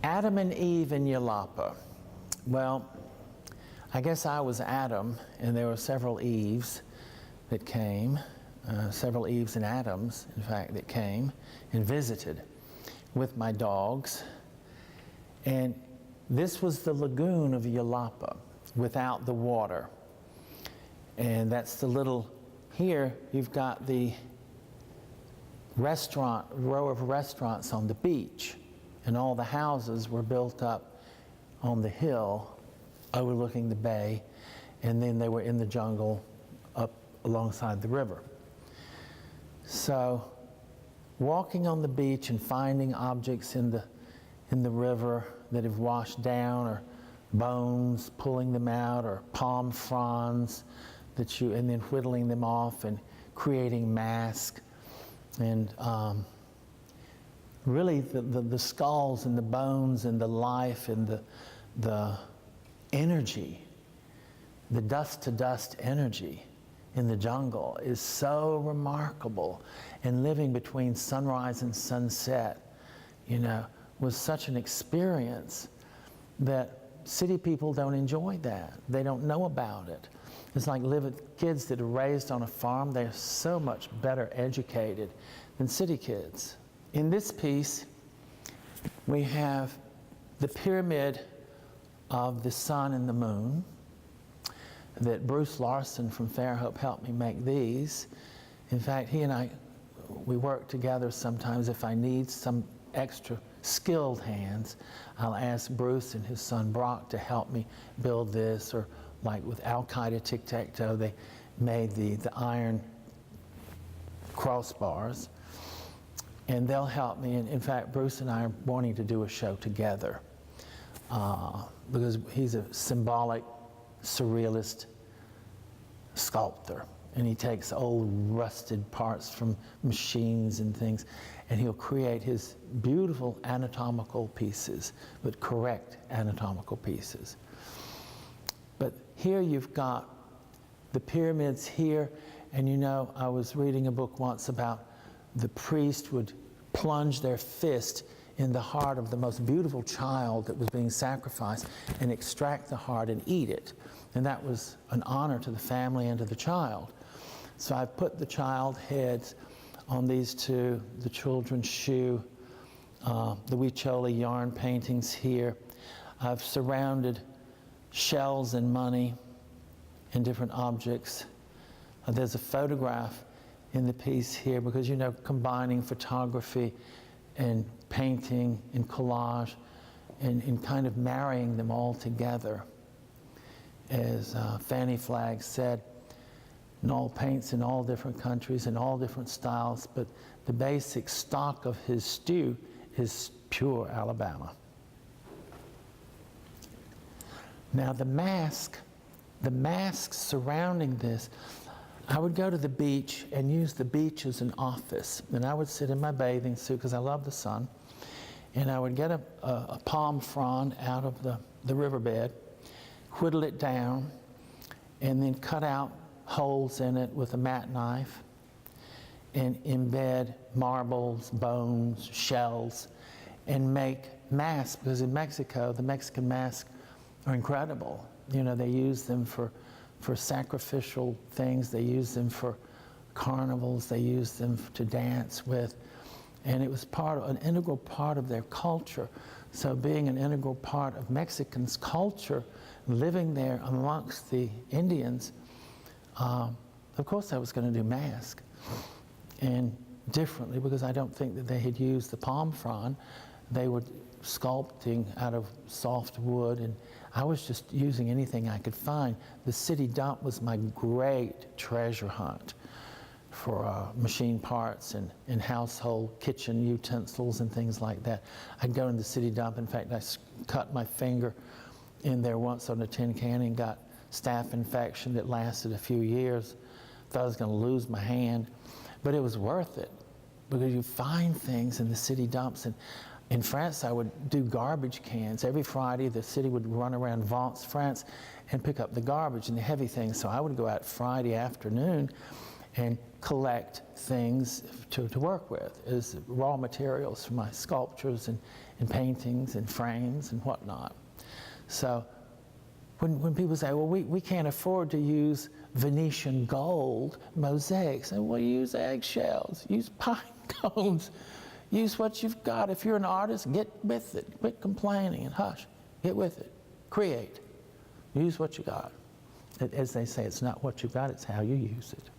Adam and Eve in Yelapa. Well, I guess I was Adam, and there were several Eves that came, several Eves and Adams, in fact, that came and visited with my dogs. And this was the lagoon of Yelapa without the water. And that's the little, here you've got the restaurant, row of restaurants on the beach. And all the houses were built up on the hill overlooking the bay, and then they were in the jungle up alongside the river. So walking on the beach and finding objects in the river that have washed down, or bones, pulling them out, or palm fronds and then whittling them off and creating masks, and really the skulls and the bones and the life and the energy, the dust to dust energy in the jungle is so remarkable. And living between sunrise and sunset, you know, was such an experience that city people don't enjoy that. They don't know about it. It's like kids that are raised on a farm, they're so much better educated than city kids. In this piece, we have the pyramid of the sun and the moon that Bruce Larson from Fairhope helped me make these. In fact, he and I, we work together sometimes. If I need some extra skilled hands, I'll ask Bruce and his son Brock to help me build this, or like with Al-Qaeda tic-tac-toe, they made the iron crossbars. And they'll help me. And in fact, Bruce and I are wanting to do a show together because he's a symbolic, surrealist sculptor. And he takes old rusted parts from machines and things, and he'll create his beautiful anatomical pieces, but correct anatomical pieces. But here you've got the pyramids here, and you know, I was reading a book once about the priest would plunge their fist in the heart of the most beautiful child that was being sacrificed and extract the heart and eat it. And that was an honor to the family and to the child. So I've put the child heads on these two, the children's shoe, the Huichol yarn paintings here. I've surrounded shells and money and different objects. There's a photograph in the piece here, because, you know, combining photography and painting and collage and kind of marrying them all together. As Fanny Flagg said, Nall paints in all different countries and all different styles, but the basic stock of his stew is pure Alabama. Now the masks surrounding this, I would go to the beach and use the beach as an office. And I would sit in my bathing suit because I love the sun. And I would get a palm frond out of the riverbed, whittle it down, and then cut out holes in it with a mat knife and embed marbles, bones, shells, and make masks. Because in Mexico, the Mexican masks are incredible. You know, they use them for sacrificial things, they use them for carnivals, they use them to dance with. And it was an integral part of their culture. So being an integral part of Mexicans' culture, living there amongst the Indians, of course I was going to do masks. And differently, because I don't think that they had used the palm frond. They were sculpting out of soft wood, and I was just using anything I could find. The city dump was my great treasure hunt for machine parts and household kitchen utensils and things like that. I'd go in the city dump. In fact, I cut my finger in there once on a tin can and got staph infection that lasted a few years. Thought I was going to lose my hand, but it was worth it, because you find things in the city dumps. And in France, I would do garbage cans. Every Friday, the city would run around Vence, France, and pick up the garbage and the heavy things. So I would go out Friday afternoon and collect things to work with as raw materials for my sculptures and paintings and frames and whatnot. So when people say, well, we can't afford to use Venetian gold mosaics, and well, use eggshells, use pine cones, use what you've got. If you're an artist, get with it. Quit complaining and hush. Get with it. Create. Use what you got. As they say, it's not what you got, it's how you use it.